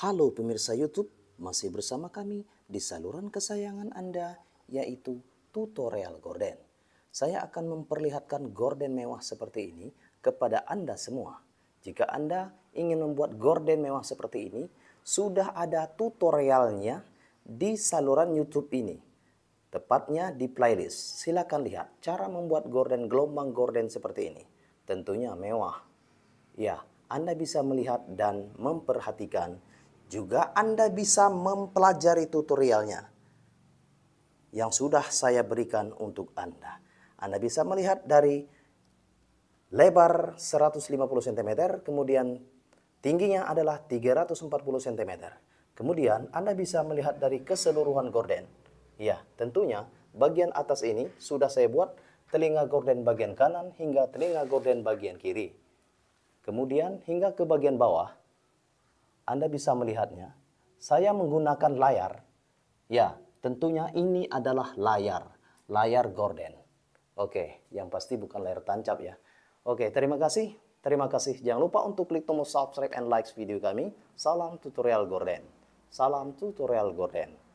Halo pemirsa YouTube, masih bersama kami di saluran kesayangan Anda, yaitu tutorial gorden. Saya akan memperlihatkan gorden mewah seperti ini kepada Anda semua. Jika Anda ingin membuat gorden mewah seperti ini, sudah ada tutorialnya di saluran YouTube ini. Tepatnya di playlist. Silakan lihat cara membuat gorden gelombang gorden seperti ini. Tentunya mewah. Ya, Anda bisa melihat dan memperhatikan. Juga Anda bisa mempelajari tutorialnya yang sudah saya berikan untuk Anda. Anda bisa melihat dari lebar 150 cm, kemudian tingginya adalah 340 cm. Kemudian Anda bisa melihat dari keseluruhan gorden. Ya, tentunya bagian atas ini sudah saya buat telinga gorden bagian kanan hingga telinga gorden bagian kiri. Kemudian hingga ke bagian bawah, Anda bisa melihatnya. Saya menggunakan layar. Ya, tentunya ini adalah layar gorden. Oke, yang pasti bukan layar tancap ya. Oke, terima kasih. Terima kasih. Jangan lupa untuk klik tombol subscribe and like video kami. Salam tutorial gorden. Salam tutorial gorden.